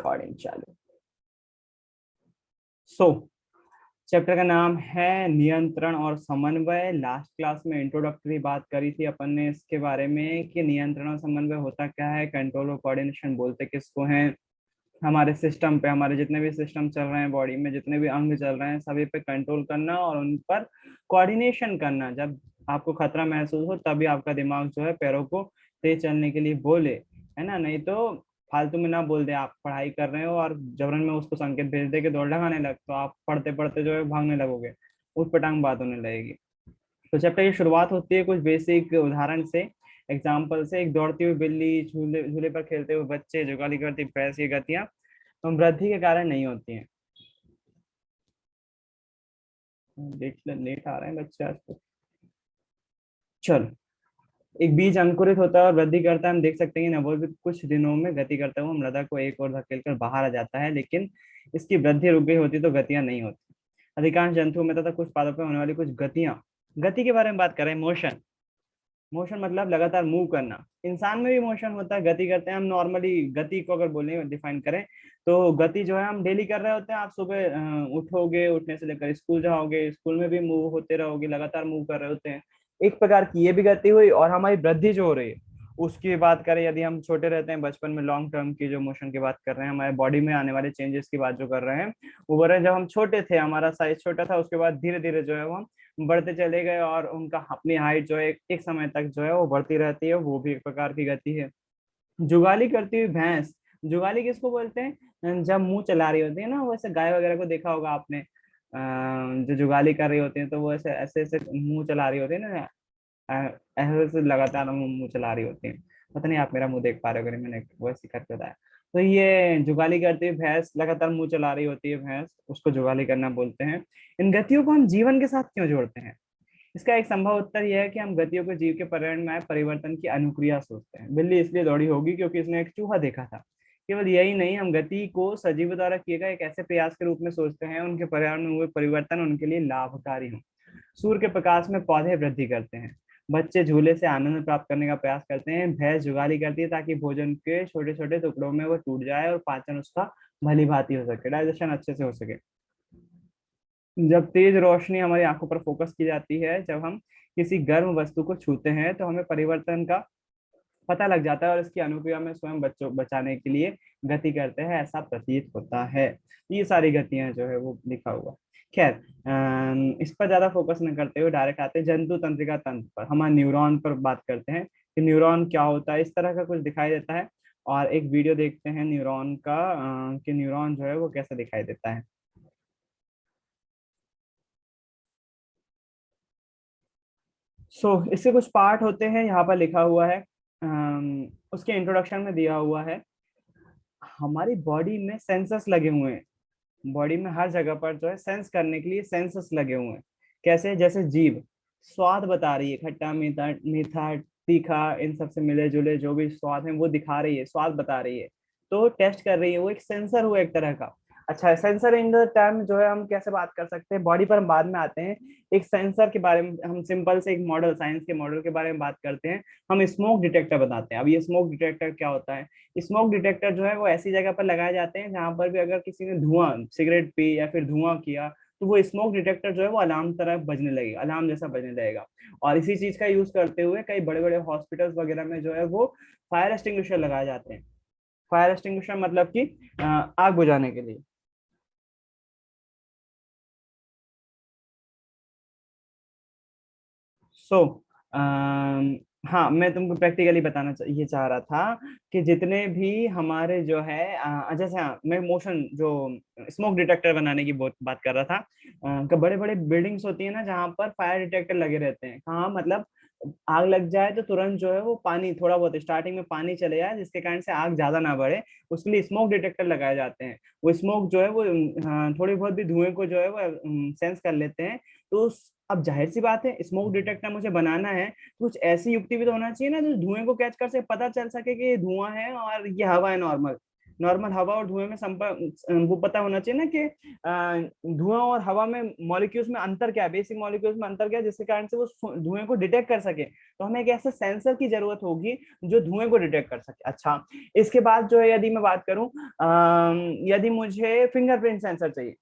Recording चालू। सो chapter का नाम है नियंत्रण और समन्वय। लास्ट क्लास में इंट्रोडक्टरी बात करी थी अपन ने इसके बारे में कि नियंत्रण और समन्वय होता क्या है, कंट्रोल और कोऑर्डिनेशन बोलते किसको हैं। हमारे सिस्टम पे, हमारे जितने भी सिस्टम चल रहे हैं बॉडी में, जितने भी अंग चल रहे हैं, सभी पे कंट्रोल करना और उन पर कोऑर्डिनेशन करना। जब आपको खतरा महसूस हो तभी आपका दिमाग जो है पैरों को तेज चलने के लिए बोले, है ना। नहीं तो फालतू में ना बोल दे, आप पढ़ाई कर रहे हो और जबरन में उसको संकेत भेज दे कि दौड़ लगाने लग, तो आप पढ़ते पढ़ते जो है भागने लगोगे, उस पटांग बात होने लगेगी। तो चैप्टर की शुरुआत होती है कुछ बेसिक उदाहरण से, एग्जाम्पल से। एक दौड़ती हुई बिल्ली, झूले झूले पर खेलते हुए बच्चे, जुगाली करती भैंस, ये गतियां वृद्धि के कारण नहीं होती हैं। देख लेट आ रहे हैं बच्चे आज तो। चलो, एक बीज अंकुरित होता है और वृद्धि करता है। हम देख सकते हैं कि नवोदित कुछ दिनों में गति करता हुआ मृदा को एक और धकेलकर बाहर आ जाता है, लेकिन इसकी वृद्धि रुक गई होती तो गतियां नहीं होती। अधिकांश जंतुओं में तथा कुछ पादपों में होने वाली कुछ गतियां, गति के बारे में बात कर रहे हैं, मोशन। मोशन मतलब लगातार मूव करना। इंसान में भी मोशन होता है, गति करते हैं हम। नॉर्मली गति को अगर बोलने डिफाइन करें तो गति जो है हम डेली कर रहे होते हैं। आप सुबह उठोगे, उठने से लेकर स्कूल जाओगे, स्कूल में भी मूव होते रहोगे, लगातार मूव कर रहे होते हैं। एक प्रकार की ये भी गति हुई। और हमारी वृद्धि जो हो रही है उसकी बात करें, यदि हम छोटे रहते हैं बचपन में, लॉन्ग टर्म की जो मोशन की बात कर रहे हैं, हमारे बॉडी में आने वाले चेंजेस की बात जो कर रहे हैं, वो बोल रहे हैं जब हम छोटे थे हमारा साइज छोटा था, उसके बाद धीरे धीरे जो है वो हम बढ़ते चले गए और उनका अपनी हाइट जो है एक समय तक जो है वो बढ़ती रहती है, वो भी एक प्रकार की गति है। जुगाली करती हुई भैंस, जुगाली किसको बोलते हैं? जब मुंह चला रही होती है ना, वैसे गाय वगैरह को देखा होगा आपने, जो जुगाली कर रही होती है तो वो ऐसे ऐसे ऐसे मुंह चला रही होती है ना, ऐसे ऐसे लगातार मुंह चला रही होती है। पता नहीं आप मेरा मुंह देख पा रहे हो, अगर मैंने वैसे करके बताया। तो ये जुगाली करती है भैंस, लगातार मुंह चला रही होती है भैंस, उसको जुगाली करना बोलते हैं। इन गतियों को हम जीवन के साथ क्यों जोड़ते हैं? इसका एक संभव उत्तर यह है कि हम गतियों को जीव के पर्यावरण में आए परिवर्तन की अनुक्रिया सोचते हैं। बिल्ली इसलिए दौड़ी होगी क्योंकि इसने एक चूहा देखा था। केवल यही नहीं, हम गति को सजीव द्वारा किए गए एक ऐसे प्रयास के रूप में सोचते हैं उनके पर्यावरण में हुए परिवर्तन उनके लिए लाभकारी हो। सूर्य के प्रकाश में पौधे वृद्धि करते हैं, बच्चे झूले से आनंद प्राप्त करने का प्रयास करते हैं, भैंस जुगाली करती है ताकि भोजन के छोटे छोटे टुकड़ों में वो टूट जाए और पाचन उसका भली भांति हो सके, डाइजेशन अच्छे से हो सके। जब तेज रोशनी हमारी आंखों पर फोकस की जाती है, जब हम किसी गर्म वस्तु को छूते हैं तो हमें परिवर्तन का पता लग जाता है और इसकी अनुक्रिया में स्वयं बच्चों बचाने के लिए गति करते हैं, ऐसा प्रतीत होता है। ये सारी गतियां जो है वो लिखा हुआ। खैर, इस पर ज्यादा फोकस न करते हुए डायरेक्ट आते हैं जंतु तंत्रिका तंत्र पर। हमारे न्यूरॉन पर बात करते हैं कि न्यूरॉन क्या होता है। इस तरह का कुछ दिखाई देता है और एक वीडियो देखते हैं न्यूरॉन का, कि न्यूरॉन जो है वो कैसा दिखाई देता है। इसके कुछ पार्ट होते हैं, यहाँ पर लिखा हुआ है। उसके इंट्रोडक्शन में दिया हुआ है, हमारी बॉडी में सेंसर्स लगे हुए हैं। बॉडी में हर जगह पर जो है सेंस करने के लिए सेंसर्स लगे हुए हैं। कैसे? जैसे जीभ स्वाद बता रही है, खट्टा मीठा मीठा तीखा, इन सब से मिले जुले जो भी स्वाद है वो दिखा रही है, स्वाद बता रही है, तो टेस्ट कर रही है। वो एक सेंसर हुआ एक तरह का। अच्छा, सेंसर इन द टर्म जो है हम कैसे बात कर सकते हैं, बॉडी पर हम बाद में आते हैं। एक सेंसर के बारे में हम सिंपल से एक मॉडल, साइंस के मॉडल के बारे में बात करते हैं। हम स्मोक डिटेक्टर बताते हैं। अब ये स्मोक डिटेक्टर क्या होता है? स्मोक डिटेक्टर जो है वो ऐसी जगह पर लगाए जाते हैं जहां पर भी अगर किसी ने धुआं, सिगरेट पी या फिर धुआं किया, तो वो स्मोक डिटेक्टर जो है वो अलार्म तरह बजने लगेगा, अलार्म जैसा बजने लगेगा। और इसी चीज का यूज करते हुए कई बड़े बड़े हॉस्पिटल्स वगैरह में जो है वो फायर एक्सटिंग्विशर लगाए जाते हैं। फायर एक्सटिंग्विशर मतलब कि आग बुझाने के लिए। सो हाँ, मैं तुमको प्रैक्टिकली बताना ये चाह रहा था कि जितने भी हमारे जो है जैसे, हाँ, मैं मोशन जो स्मोक डिटेक्टर बनाने की बात कर रहा था, कि बड़े बड़े बिल्डिंग्स होती है ना जहाँ पर फायर डिटेक्टर लगे रहते हैं। हाँ, मतलब आग लग जाए तो तुरंत जो है वो पानी, थोड़ा बहुत स्टार्टिंग में पानी चले जाए जिसके कारण से आग ज्यादा ना बढ़े, उसके लिए स्मोक डिटेक्टर लगाए जाते हैं। वो स्मोक जो है वो थोड़ी बहुत भी धुएं को जो है वो सेंस कर लेते हैं। तो अब जाहिर सी बात है, स्मोक डिटेक्टर मुझे बनाना है, कुछ ऐसी युक्ति भी तो होना चाहिए ना जो धुएं को कैच कर सके, पता चल सके कि ये धुआं है और ये हवा है नॉर्मल। नॉर्मल हवा और धुएं में संपर्क, वो पता होना चाहिए ना कि धुआं और हवा में मॉलिक्यूल्स में अंतर क्या है, बेसिक मॉलिक्यूल्स में अंतर क्या है, जिसके कारण से वो धुएं को डिटेक्ट कर सके। तो हमें एक ऐसे सेंसर की जरूरत होगी जो धुएं को डिटेक्ट कर सके। अच्छा, इसके बाद जो है यदि मैं बात करूं, यदि मुझे फिंगरप्रिंट सेंसर चाहिए,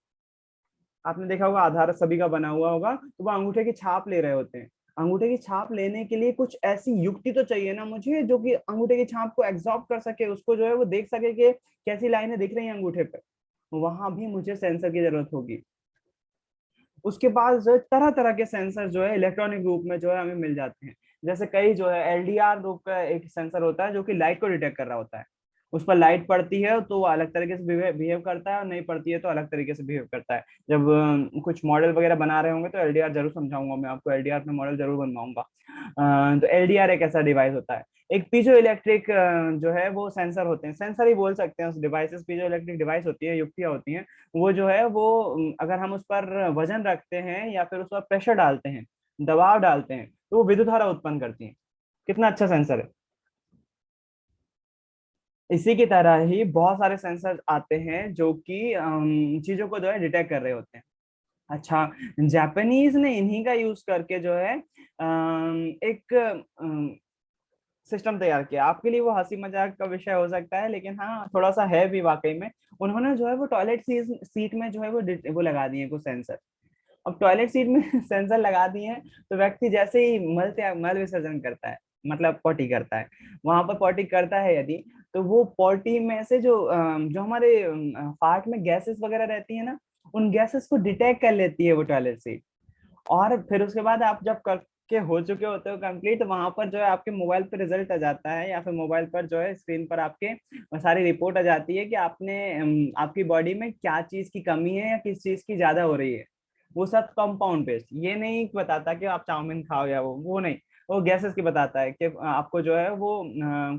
आपने देखा होगा आधार सभी का बना हुआ होगा, तो वो अंगूठे की छाप ले रहे होते हैं। अंगूठे की छाप लेने के लिए कुछ ऐसी युक्ति तो चाहिए ना मुझे, जो कि अंगूठे की छाप को एब्जॉर्ब कर सके, उसको जो है वो देख सके कि कैसी लाइनें दिख रही हैं अंगूठे पे। वहां भी मुझे सेंसर की जरूरत होगी। उसके बाद जो है तरह तरह के सेंसर जो है इलेक्ट्रॉनिक रूप में जो है हमें मिल जाते हैं। जैसे कई जो है एलडीआर रूप का एक सेंसर होता है जो कि लाइट को डिटेक्ट कर रहा होता है। उस पर लाइट पड़ती है तो वो अलग तरीके से बिहेव करता है, और नहीं पड़ती है तो अलग तरीके से बिहेव करता है। जब कुछ मॉडल वगैरह बना रहे होंगे तो एलडीआर जरूर समझाऊंगा, मैं आपको एलडीआर में मॉडल जरूर बनवाऊंगा। तो एलडीआर एक ऐसा डिवाइस होता है। एक पीजो इलेक्ट्रिक जो है वो सेंसर होते हैं, सेंसर ही बोल सकते हैं उस डिवाइसेस, पीजो इलेक्ट्रिक डिवाइस होती है, युक्तियां होती हैं। वो जो है वो अगर हम उस पर वजन रखते हैं या फिर उस पर प्रेशर डालते हैं, दबाव डालते हैं, तो वो विद्युत धारा उत्पन्न करती है। कितना अच्छा सेंसर है। इसी की तरह ही बहुत सारे सेंसर आते हैं जो कि चीजों को जो है डिटेक्ट कर रहे होते हैं। अच्छा, जापानीज ने इन्हीं का यूज करके जो है एक सिस्टम तैयार किया। आपके लिए वो हंसी मजाक का विषय हो सकता है, लेकिन हाँ थोड़ा सा है भी वाकई में। उन्होंने जो है वो टॉयलेट सीट में जो है वो लगा दिए कुछ सेंसर। अब टॉयलेट सीट में सेंसर लगा दिए हैं, तो व्यक्ति जैसे ही मल विसर्जन करता है, मतलब पॉटी करता है, वहां पर पॉटी करता है यदि, तो वो पॉटी में से जो हमारे फार्ट में गैसेस वगैरह रहती है ना, उन गैसेस को डिटेक्ट कर लेती है वो टॉयलेट सीट। और फिर उसके बाद आप जब करके हो चुके होते हो कंप्लीट, तो वहां पर जो है आपके मोबाइल पर रिजल्ट आ जाता है, या फिर मोबाइल पर जो है स्क्रीन पर आपके सारी रिपोर्ट आ जाती है कि आपकी बॉडी में क्या चीज की कमी है या किस चीज की ज्यादा हो रही है। वो सब कंपाउंड बेस्ड, ये नहीं बताता कि आप चाउमीन खाओ या वो नहीं। वो गैसेस की बताता है कि आपको जो है वो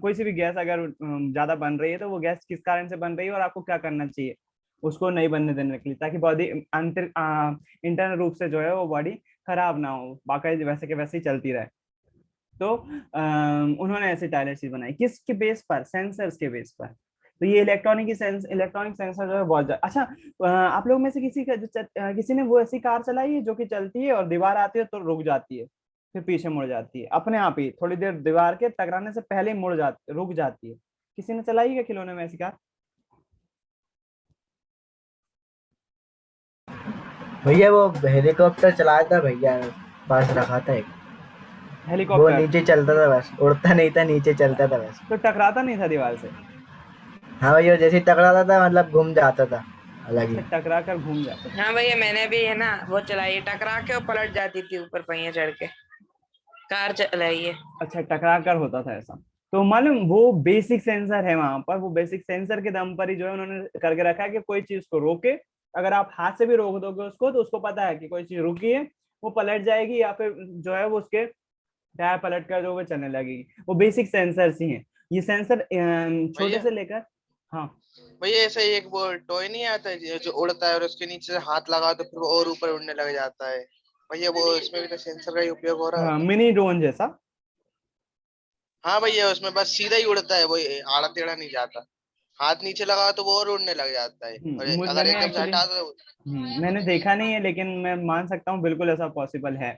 कोई सी भी गैस अगर ज्यादा बन रही है, तो वो गैस किस कारण से बन रही है और आपको क्या करना चाहिए उसको नहीं बनने देने के लिए, ताकि बॉडी अंतर इंटरनल रूप से जो है वो बॉडी खराब ना हो, बाकी वैसे के वैसे ही चलती रहे। तो उन्होंने ऐसी टॉयलेट सीट बनाई, किसके बेस पर, सेंसर्स के बेस पर। तो ये इलेक्ट्रॉनिक सेंसर जो है बहुत अच्छा। आप लोग में से किसी ने वो ऐसी कार चलाई है जो कि चलती है और दीवार आती है तो रुक जाती है, फिर पीछे मुड़ जाती है अपने आप ही, थोड़ी देर दीवार के टकराने से पहले ही रुक जाती है। किसी ने चलाई है खिलौने में ऐसी कार? भैया वो हेलीकॉप्टर चलाया था भैया, पास रखा था एक। वो हेलीकॉप्टर? नीचे चलता था बस, उड़ता नहीं था, नीचे चलता था बस। तो टकराता नहीं था दीवार से? हाँ भैया, जैसे ही टकराता था मतलब घूम जाता था अलग ही। अच्छा, टकरा कर घूम जाता था। हाँ भैया, मैंने भी है ना वो चलाई, टकरा के और पलट जाती थी ऊपर पहिए चढ़ के। कार चलाई है। अच्छा, टकरा कर होता था ऐसा। तो मालूम वो बेसिक सेंसर है वहां पर, वो बेसिक सेंसर के दम पर ही जो है उन्होंने करके रखा है कि कोई चीज को रोके, अगर आप हाथ से भी रोक दोगे उसको, तो उसको पता है कि कोई चीज रुकी है, वो पलट जाएगी, या फिर जो है वो उसके टायर पलट कर जो वो चलने लगेगी। वो बेसिक सेंसर्स ही हैं। ये सेंसर छोटे भैया से लेकर। हाँ। भैया ऐसा ही एक वो टॉय नहीं आता है जो उड़ता है और उसके नीचे से हाथ लगाओ तो फिर वो और ऊपर उड़ने लग जाता है। भैया वो इसमें भी तो सेंसर का ही उपयोग हो रहा है। हाँ, मिनी ड्रोन जैसा। हाँ भैया, उसमें बस सीधा ही उड़ता है, वो आड़ा टेढ़ा नहीं जाता। हाथ नीचे लगाओ तो वो और उड़ने लग जाता है, और अगर मैंने एकदम से एक्चुअली हटा दो। मैंने देखा नहीं है, लेकिन मैं मान सकता हूँ बिल्कुल ऐसा पॉसिबल है।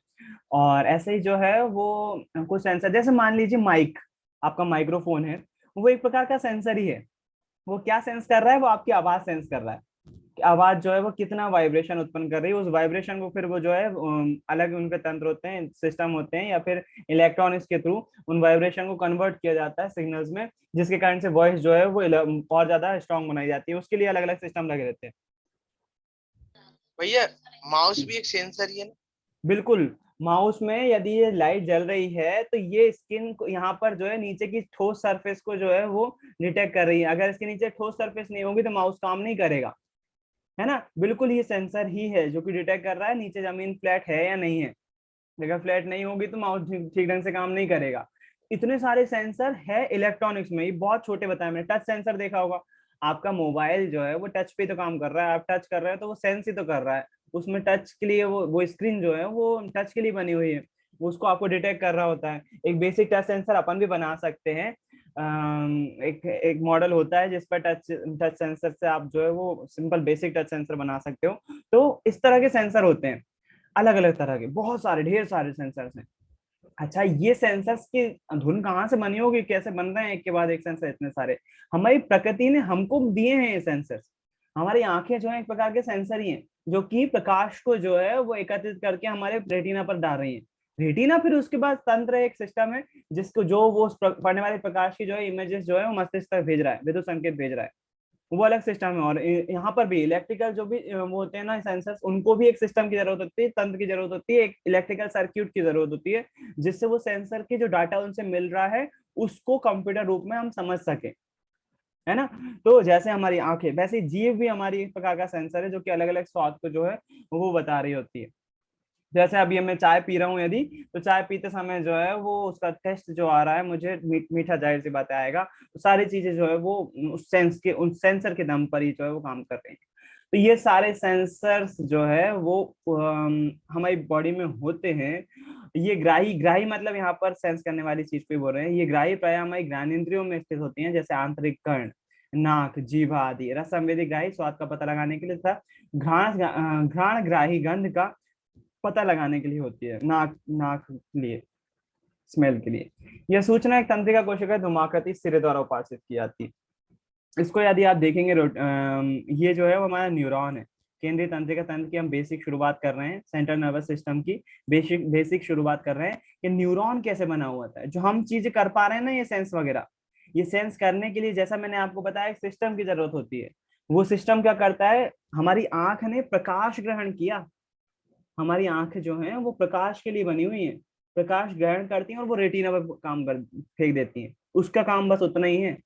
और ऐसे ही जो है वो कुछ सेंसर, जैसे मान लीजिए माइक, आपका माइक्रोफोन है, वो एक प्रकार का सेंसर ही है। वो क्या सेंस कर रहा है, वो आपकी आवाज सेंस कर रहा है कि आवाज जो है वो कितना वाइब्रेशन उत्पन्न कर रही है। उस वाइब्रेशन को फिर वो जो है अलग उनके तंत्र होते हैं, सिस्टम होते हैं, या फिर इलेक्ट्रॉनिक्स के थ्रू उन वाइब्रेशन को कन्वर्ट किया जाता है सिग्नल्स में, जिसके कारण से वॉइस जो है वो और ज्यादा स्ट्रांग बनाई जाती है। उसके लिए अलग अलग सिस्टम लगे रहते हैं। भैया माउस हम्म, भी एक सेंसर ही है ना? बिल्कुल। माउस में यदि ये लाइट जल रही है, तो ये स्किन को यहाँ पर जो है नीचे की ठोस सरफेस को जो है वो डिटेक्ट कर रही है। अगर इसके नीचे ठोस सरफेस नहीं होगी तो माउस काम नहीं करेगा, है ना। बिल्कुल ये सेंसर ही है जो कि डिटेक्ट कर रहा है नीचे जमीन फ्लैट है या नहीं है। अगर फ्लैट नहीं होगी तो माउस ठीक ठीक ढंग से काम नहीं करेगा। इतने सारे सेंसर है इलेक्ट्रॉनिक्स में, ये बहुत छोटे बताए मैंने। टच सेंसर देखा होगा, आपका मोबाइल जो है वो टच पे तो काम कर रहा है, आप टच कर रहे हो तो वो सेंस ही तो कर रहा है। उसमें टच के लिए वो स्क्रीन जो है वो टच के लिए बनी हुई है, वो उसको आपको डिटेक्ट कर रहा होता है। एक बेसिक टच सेंसर अपन भी बना सकते हैं। एक एक मॉडल होता है जिस पर टच टच सेंसर से आप जो है वो सिंपल बेसिक टच सेंसर बना सकते हो। तो इस तरह के सेंसर होते हैं, अलग अलग तरह के, बहुत सारे, ढेर सारे सेंसर्स हैं। अच्छा, ये सेंसर्स की धुन कहाँ से बनी होगी, कैसे बन रहे हैं एक के बाद एक सेंसर इतने सारे? हमारी प्रकृति ने हमको दिए हैं ये सेंसर्स। हमारी आंखें जो है एक प्रकार के सेंसर ही हैं, जो कि प्रकाश को जो है वो एकत्रित करके हमारे रेटिना पर डाल रही है। रेटिना फिर उसके बाद तंत्र, एक सिस्टम है जिसको जो वो पढ़ने वाले प्रकाश की जो है इमेजेस जो है वो मस्तिष्क तक भेज रहा है, विद्युत संकेत भेज रहा है, वो अलग सिस्टम है। और यहाँ पर भी इलेक्ट्रिकल जो भी वो होते हैं ना सेंसर्स, उनको भी एक सिस्टम की जरूरत होती है, तंत्र की जरूरत होती है, एक इलेक्ट्रिकल सर्क्यूट की जरूरत होती है, जिससे वो सेंसर के जो डाटा उनसे मिल रहा है उसको कंप्यूटर रूप में हम समझ सके, है ना। तो जैसे हमारी आंखें, वैसे जीभ भी हमारी एक प्रकार का सेंसर है, जो कि अलग अलग स्वाद को जो है वो बता रही होती है। जैसे अभी मैं चाय पी रहा हूँ यदि, तो चाय पीते समय जो है वो उसका टेस्ट जो आ रहा है मुझे मीठा, जाहिर सी बात आएगा। तो सारी चीजें जो है वो उस सेंसर के दम पर ही जो है वो काम कर रही हैं। तो ये सारे सेंसर्स जो है वो हमारी बॉडी में होते हैं। ये ग्राही, ग्राही मतलब यहाँ पर सेंस करने वाली चीज पे बोल रहे हैं। ये ग्राही प्राय हमारी ज्ञानेंद्रियों में स्थित होती हैं, जैसे आंतरिक कर्ण, नाक, जीभा आदि। रस संवेदी ग्राही स्वाद का पता लगाने के लिए तथा घ्राण ग्राही गंध का पता लगाने के लिए होती है, नाक नाक के लिए, स्मेल के लिए। यह सूचना एक तंत्रिका कोशिका धूमाकृति सिरे द्वारा उपार्जित की जाती है। इसको यदि आप देखेंगे ये जो है वो हमारा न्यूरॉन है। केंद्रीय तंत्रिका तंत्र की हम बेसिक शुरुआत कर रहे हैं, सेंट्रल नर्वस सिस्टम की बेसिक शुरुआत कर रहे हैं कि न्यूरॉन कैसे बना हुआ था। जो हम चीजें कर पा रहे हैं ना, ये सेंस वगैरह, ये सेंस करने के लिए जैसा मैंने आपको बताया एक सिस्टम की जरूरत होती है। वो सिस्टम क्या करता है, हमारी आंख ने प्रकाश ग्रहण किया, हमारी आंखें जो हैं वो प्रकाश के लिए बनी हुई हैं, प्रकाश ग्रहण करती हैं और वो रेटिना पर काम कर फेंक देती हैं। उसका काम बस उतना ही है।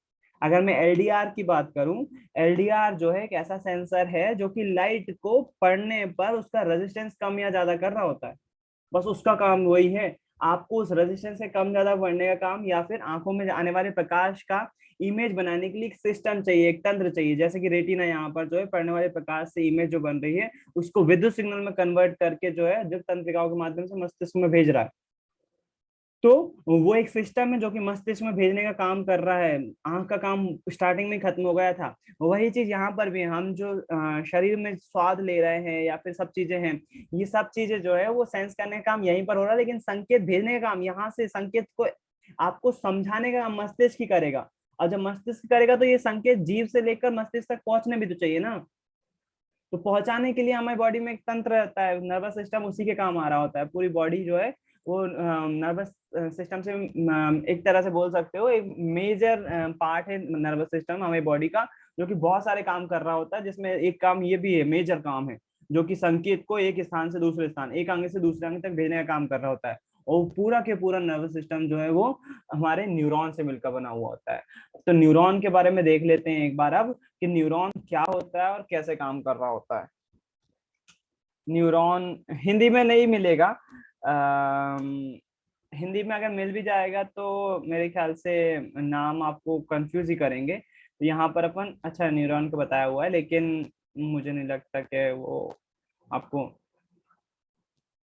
अगर मैं एलडीआर की बात करूं, एलडीआर जो है एक ऐसा सेंसर है जो कि लाइट को पढ़ने पर उसका रेजिस्टेंस कम या ज्यादा कर रहा होता है, बस उसका काम वही है। आपको उस रेजिस्टेंस से कम ज्यादा बढ़ने का काम, या फिर आंखों में आने वाले प्रकाश का इमेज बनाने के लिए एक सिस्टम चाहिए, एक तंत्र चाहिए। जैसे कि रेटिना यहाँ पर जो है पढ़ने वाले प्रकाश से इमेज जो बन रही है उसको विद्युत सिग्नल में कन्वर्ट करके जो है विद्युत तंत्रिकाओं के माध्यम से मस्तिष्क में भेज रहा है। तो वो एक सिस्टम है जो कि मस्तिष्क में भेजने का काम कर रहा है। आंख का काम स्टार्टिंग में खत्म हो गया था, वही चीज यहाँ पर भी हम जो शरीर में स्वाद ले रहे हैं या फिर सब चीजें हैं, ये सब चीजें जो है वो सेंस करने का काम यहीं पर हो रहा है, लेकिन संकेत भेजने का काम यहाँ से, संकेत को आपको समझाने का काम मस्तिष्क ही करेगा। और जब मस्तिष्क करेगा तो ये संकेत जीभ से लेकर मस्तिष्क तक पहुंचने भी तो चाहिए ना। तो पहुंचाने के लिए हमारी बॉडी में एक तंत्र रहता है, नर्वस सिस्टम उसी के काम आ रहा होता है। पूरी बॉडी जो है वो नर्वस सिस्टम से एक तरह से बोल सकते हो एक मेजर पार्ट है नर्वस सिस्टम हमारी बॉडी का, जो कि बहुत सारे काम कर रहा होता है, जिसमें एक काम ये भी है, मेजर काम है, जो कि संकेत को एक स्थान से दूसरे स्थान, एक अंग से दूसरे अंग तक भेजने का काम कर रहा होता है। और पूरा के पूरा नर्वस सिस्टम जो है वो हमारे न्यूरॉन से मिलकर बना हुआ होता है। तो न्यूरॉन के बारे में देख लेते हैं एक बार अब, कि न्यूरॉन क्या होता है और कैसे काम कर रहा होता है। न्यूरॉन हिंदी में नहीं मिलेगा, हिंदी में अगर मिल भी जाएगा तो मेरे ख्याल से नाम आपको कंफ्यूज ही करेंगे। तो यहाँ पर अपन, अच्छा न्यूरॉन को बताया हुआ है, लेकिन मुझे नहीं लगता कि वो आपको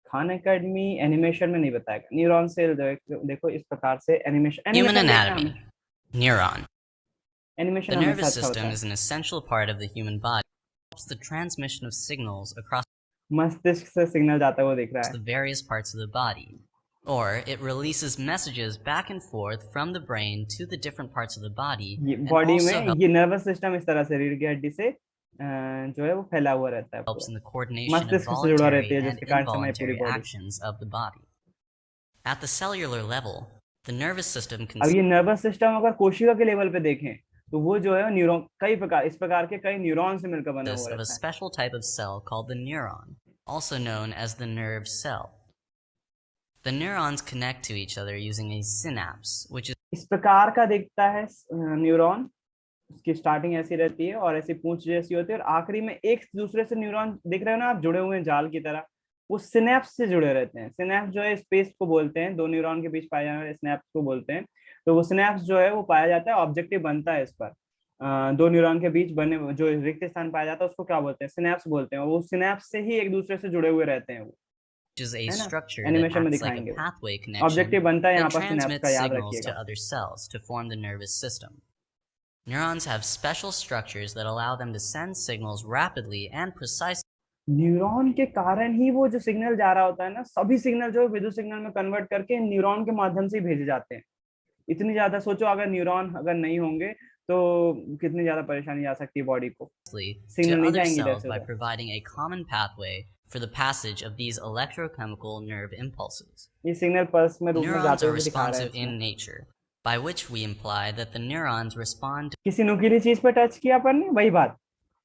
खान एकेडमी एनिमेशन में नहीं बताएगा। न्यूरॉन सेल देखो इस प्रकार से एनिमेशन, Human एनिमेशन देखना anatomy. हमें, Neuron. एनिमेशन The हमेशा nervous अच्छा होता system है। is an essential part of the human body. It helps the transmission of signals across मस्तिष्क से सिग्नल जाता हुआ दिख रहा है। the various parts of the body. Or it releases messages back and forth from the brain to the different parts of the body. ये And body also में ये नर्वस सिस्टम इस तरह से रीढ़ की हड्डी से जो है वो फैला हुआ रहता है helps पूरा, in the coordination of मस्तिष्क से जुड़ा रहती voluntary है, and जिसके कारण से हमारी पूरी involuntary body. actions of the body. At the cellular level, the nervous system अब ये consists नर्वस सिस्टम अगर कोशिका के लेवल पे देखें तो वो जो है न्यूरॉन, कई प्रकार, इस प्रकार के कई न्यूरॉन से मिलकर बना हुआ of a रहता है। special type of cell called the neuron, also known as the nerve cell. The neurons connect to each other using a synapse, which is इस प्रकार का दिखता है न्यूरॉन, उसकी स्टार्टिंग ऐसी रहती है और ऐसी पूंछ जैसी होती है, और आखिरी में एक दूसरे से न्यूरॉन दिख रहे हो ना आप, जुड़े हुए हैं जाल की तरह, वो सिनेप्स से जुड़े रहते हैं। सिनेप्स जो है स्पेस को बोलते हैं, दो न्यूरॉन के बीच पाए जाने वाले स्नैप्स को बोलते हैं। तो वो सिनेप्स जो है वो पाया जाता है, ऑब्जेक्टिव बनता है इस पर। दो न्यूरॉन के बीच बने जो रिक्त स्थान पाया जाता है उसको क्या बोलते हैं, सिनेप्स बोलते हैं। और वो सिनेप्स से ही एक दूसरे से जुड़े हुए रहते हैं वो। which is a है ना, structure that एनिमेशन में acts like a दिखाएंगे। pathway connection ऑब्जेक्टिव बनता है that यहाँ पर सिनेप्स transmits का, याद signals to रखिएगा। other cells to form the nervous system. Neurons have special structures that allow them to send signals rapidly and precisely neuron के कारण ही वो जो सिग्नल जा रहा होता है ना, सभी सिग्नल जो है विद्युत सिग्नल में कन्वर्ट करके न्यूरॉन के माध्यम से ही भेजे जाते हैं। इतनी ज्यादा सोचो, अगर न्यूरॉन अगर नहीं होंगे तो कितनी ज्यादा परेशानी आ सकती है बॉडी को, to सिग्नल नहीं other जाएंगे cells जैसे by उधर। providing a common pathway for the passage of these electrochemical nerve impulses. ये सिग्नल पल्स में रूप में Neurons जाते are हुए दिखा रहा है responsive in इसमें। nature, by which we imply that the neurons respond किसी नुकीली चीज पे टच किया अपन ने, वही बात,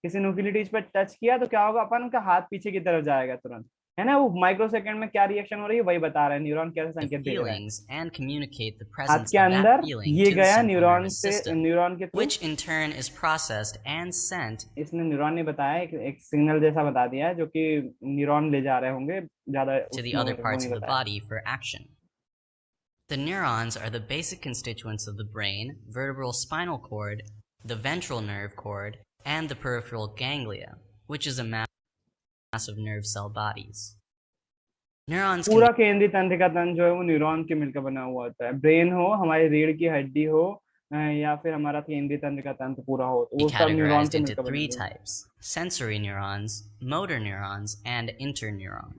किसी नुकीली चीज पे टच किया तो क्या होगा, अपन का हाथ पीछे की तरफ जाएगा तुरंत, है ना। वो माइक्रो सेकंड में क्या रिएक्शन हो रही है वही बता रहा है, न्यूरॉन कैसे to संकेत भेज रहा है। feelings and communicate the हाथ presence के of that अंदर feeling ये to the गया central न्यूरॉन nervous से, system, न्यूरॉन के through, which in turn is processed and sent इसने न्यूरॉन ने बताया, एक सिग्नल जैसा बता दिया है जो कि न्यूरॉन ले जा रहे होंगे, ज्यादा to the उसमें other वो parts नहीं of the बताया। body for action. The neurons are the basic constituents of the brain, vertebral spinal cord, the ventral nerve cord, and the peripheral ganglia, which is a mass of nerve cell bodies. Neurons पूरा केंद्रीय तंत्रिका तंत्र जो है वो neuron के मिलकर बना हुआ होता है। ब्रेन हो, हमारी रीढ़ की हड्डी हो, या फिर हमारा केंद्रीय तंत्रिका तंत्र पूरा हो, तो can वो be सब न्यूरॉन categorized से into मिलकर बने three हुए हैं। types: sensory neurons, motor neurons, and interneuron.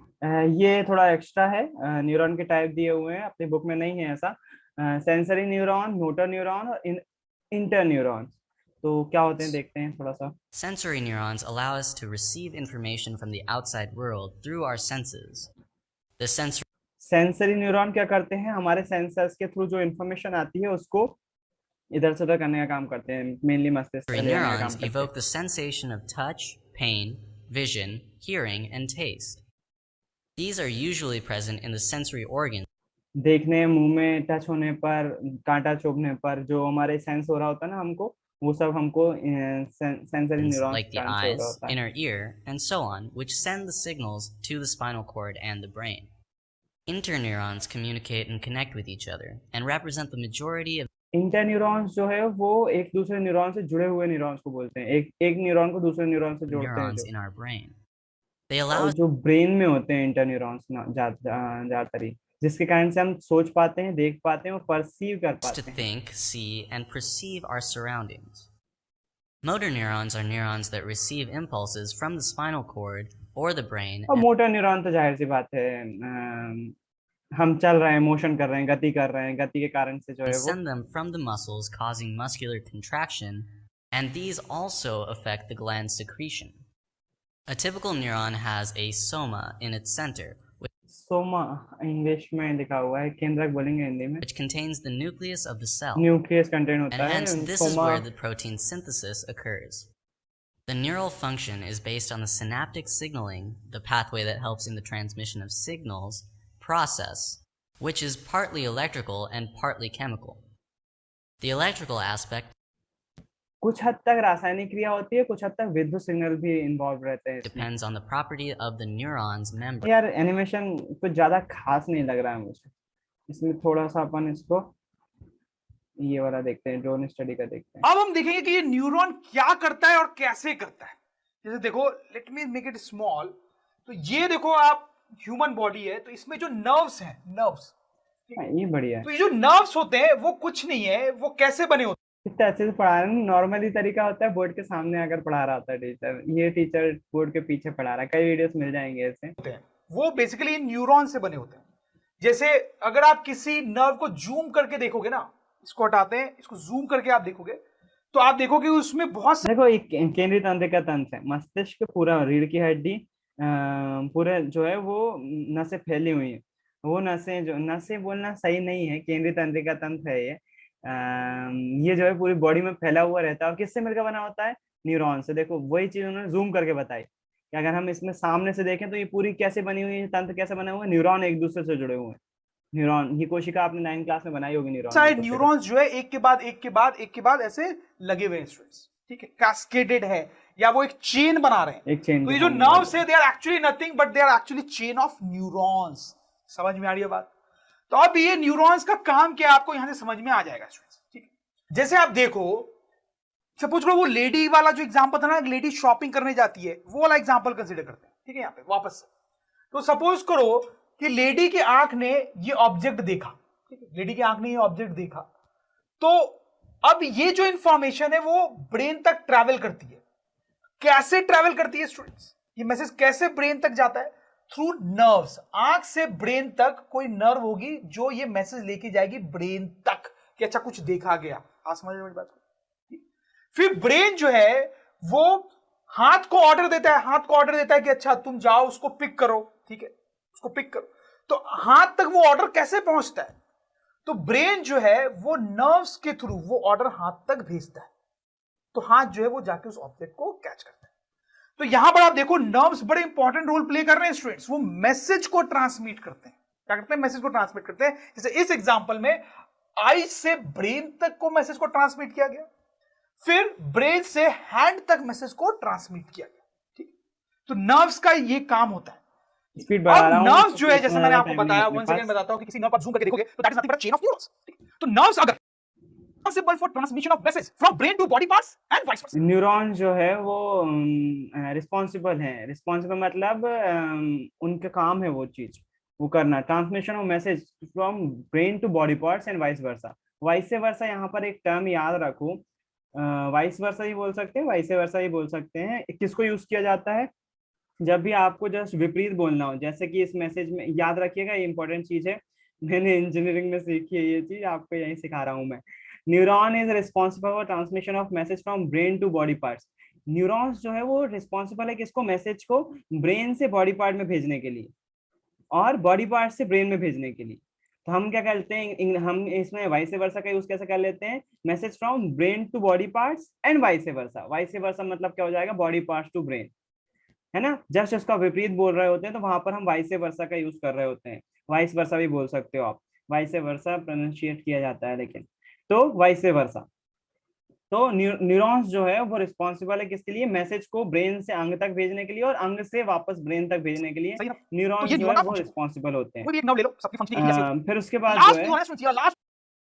ये थोड़ा एक्स्ट्रा है, न्यूरॉन के टाइप दिए हुए हैं, अपनी बुक में नहीं है ऐसा। सेंसरी न्यूरॉन, मोटर न्यूरॉन और इंटर न्यूरॉन, तो क्या होते हैं देखते हैं थोड़ा सा। Sensory neurons allow us to receive information from the outside world through our senses. The sensory neuron क्या करते हैं, हमारे सेंसर्स के थ्रू जो इन्फॉर्मेशन आती है उसको इधर से उधर करने का काम करते हैं, मेनली मस्तिष्क से sensory लेने का काम neurons करते हैं। evoke the sensation of touch, pain, vision, hearing, and taste. These are usually present in the sensory organs देखने, मुंह में टच होने पर, कांटा चुभने पर जो हमारे सेंस हो रहा होता है ना हमको, वो सब हमको सेंसरी न्यूरॉन like the से हो रहा eyes, होता है। inner ear, and so on, which send the signals to the spinal cord and the brain. Interneurons communicate and connect with each other and represent the majority of inter neurons जो है वो एक दूसरे neuron से जुड़े हुए neurons को बोलते हैं, एक न्यूरॉन को दूसरे न्यूरॉन से जोड़ते हैं neurons जो, in our brain. They allow और us जो ब्रेन में होते हैं इंटर न्यूरॉन्स ज्यादातर ही, जिसके कारण से हम सोच पाते हैं, देख पाते हैं और परसीव कर to पाते हैं। think, see, and perceive our surroundings. Motor neurons are neurons that receive impulses from the spinal cord or the brain और and मोटर न्यूरॉन तो जाहिर सी बात है, हम चल रहे हैं, मोशन कर रहे हैं, गति कर रहे हैं, गति के कारण से जो है वो send them from the muscles, causing muscular contraction, and these also affect the gland secretion. A typical neuron has a soma in its center, Soma English में लिखा हुआ है, केंद्रक बोलेंगे हिंदी में, which contains the nucleus of the cell, nucleus content and होता hence है this is Soma. where the protein synthesis occurs. The neural function is based on the synaptic signaling, the pathway that helps in the transmission of signals, process, which is partly electrical and partly chemical. The electrical aspect कुछ हद तक रासायनिक क्रिया होती है, कुछ हद तक विद्युत सिग्नल भी इन्वॉल्व रहते हैं इसमें। depends on the property of the neuron's membrane. यार एनिमेशन कुछ ज्यादा खास नहीं लग रहा है मुझे, इसमें थोड़ा सा अपन इसको ये वाला देखते हैं, ड्रोन स्टडी का देखते हैं। अब हम देखेंगे कि ये न्यूरॉन क्या करता है और कैसे करता है। जैसे देखो, let me make it small. तो ये देखो आप, ह्यूमन बॉडी है, तो इसमें जो नर्व्स हैं, नर्व्स, ये बढ़िया है, तो ये जो नर्व्स होते हैं वो कुछ नहीं है, वो कैसे बने होते कितना अच्छे से पढ़ा रहे हैं। नॉर्मली तरीका होता है बोर्ड के सामने आकर पढ़ा रहा होता है टीचर, ये टीचर बोर्ड के पीछे पढ़ा रहा है, कई वीडियोस मिल जाएंगे ऐसे। हैं? वो बेसिकली न्यूरॉन से बने होते हैं। जैसे अगर आप किसी नर्व को जूम करके देखोगे ना, इसको हटाते हैं, इसको जूम करके आप देखोगे, तो आप देखोगे उसमें बहुत देखो एक केंद्रीय तंत्रिका तंत्र है, मस्तिष्क पूरा, रीढ़ की हड्डी पूरे जो है वो नसें फैली हुई है, वो नसें, जो नसें बोलना सही नहीं है, केंद्रीय तंत्रिका तंत्र है ये जो है पूरी बॉडी में फैला हुआ रहता है। और किससे मिलकर बना होता है, न्यूरॉन से। देखो वही चीज उन्होंने जूम करके बताई कि अगर हम इसमें सामने से देखें तो ये पूरी कैसे बनी हुई है, तंत्र कैसे बना हुआ है, न्यूरॉन एक दूसरे से जुड़े हुए हैं। न्यूरॉन, ये कोशिका आपने 9th क्लास में बनाई होगी, न्यूरॉन सारे न्यूरॉन्स जो है एक के बाद एक के बाद एक के बाद ऐसे लगे हुए हैं स्टूडेंट्स, ठीक है, कैस्केडेड है, या वो एक चेन बना रहे हैं, एक चेन। तो ये जो नर्व्स है, they are actually nothing but they are actually chain of neurons. समझ में आ रही है बात? तो अब ये न्यूरॉन्स का काम क्या है आपको यहां से समझ में आ जाएगा स्टूडेंट्स, ठीक है। जैसे आप देखो, सपोज करो वो लेडी वाला जो एग्जांपल था ना, लेडी शॉपिंग करने जाती है, वो वाला एग्जांपल कंसीडर करते हैं, ठीक है। यहाँ पे वापस से, तो सपोज करो कि लेडी की आंख ने ये ऑब्जेक्ट देखा, ठीक है, लेडी की आंख ने ये ऑब्जेक्ट देखा, तो अब ये जो इंफॉर्मेशन है वो ब्रेन तक ट्रैवल करती है। कैसे ट्रैवल करती है स्टूडेंट्स? ये मैसेज कैसे ब्रेन तक जाता है? Through nerves. आंख से ब्रेन तक कोई नर्व होगी जो ये मैसेज लेके जाएगी ब्रेन तक कि अच्छा कुछ देखा गया। आप समझ रहे हो मेरी बात को? फिर ब्रेन जो है वो हाथ को ऑर्डर देता है, हाथ को ऑर्डर देता है कि अच्छा तुम जाओ उसको पिक करो, ठीक है, उसको पिक करो। तो हाथ तक वो ऑर्डर कैसे पहुंचता है? तो ब्रेन जो है वो नर्व्स के थ्रू वो ऑर्डर हाथ तक भेजता है, तो हाथ जो है वो जाके उस ऑब्जेक्ट को कैच करता है। तो यहां पर आप देखो नर्व्स बड़े इंपॉर्टेंट रोल प्ले कर रहे हैं स्टूडेंट्स। वो मैसेज को ट्रांसमिट करते हैं। क्या करते हैं? मैसेज को ट्रांसमिट करते हैं। जैसे इस एग्जांपल में आई से ब्रेन तक को मैसेज को ट्रांसमिट किया गया, फिर ब्रेन से हैंड तक मैसेज को ट्रांसमिट किया गया, ठीक। तो नर्व्स का ये काम होता है। स्पीड बढ़ा रहा हूं। नर्व्स जो है जैसे मैंने आपको टाइम नहीं बताया, अपने 1 सेकंड पास। बताता हूं कि किसी नर्व पर जूम करके देखोगे तो that is nothing but chain of neurons. तो नर्व्स अगर responsible for transmission of message from brain to body parts and vice versa. Neuron जो है वो रिस्पॉन्सिबल है। रिस्पॉन्सिबल मतलब उनका काम है वो चीज वो करना, transmission of message from brain to body parts and vice versa. Vice versa यहाँ पर एक टर्म याद रखो, वाइस वर्सा ही बोल सकते हैं, वाइस वर्सा ही बोल सकते हैं। किसको यूज किया जाता है? जब भी आपको जस्ट विपरीत बोलना हो, जैसे कि इस मैसेज में, याद रखिएगा ये इंपॉर्टेंट चीज है, मैंने इंजीनियरिंग में सीखी है ये चीज, आपको यही सिखा रहा हूँ मैं। Neuron is responsible for transmission of message from brain to body parts. Neurons जो है वो रिस्पॉन्सिबल है किसको? मैसेज को ब्रेन से बॉडी पार्ट में भेजने के लिए और बॉडी पार्ट से ब्रेन में भेजने के लिए। तो हम क्या करते हैं, हम इसमें वाइस वर्सा का यूज कैसे कर लेते हैं? Message from brain to body parts and vice versa. Vice versa मतलब क्या हो जाएगा? बॉडी पार्ट्स टू ब्रेन, है ना। जस्ट उसका विपरीत बोल रहे होते हैं तो वहां पर हम वाइस वर्सा का यूज कर रहे होते हैं। वाइस वर्सा भी बोल सकते हो आप, वाइस वर्सा प्रोनाउंशिएट किया जाता है लेकिन। तो वाइस वर्सा, तो न्यूरॉन्स जो है वो रिस्पॉन्सिबल है किसके लिए? मैसेज को ब्रेन से अंग तक भेजने के लिए और अंग से वापस ब्रेन तक भेजने के लिए न्यूरॉन्स जो है वो रिस्पॉन्सिबल होते हैं। कोई भी एक नर्व ले लो, सबकी फंक्शनिंग कैसे होती है? फिर उसके बाद लास्ट जो है न्यूरॉन है सुनिए, लास्ट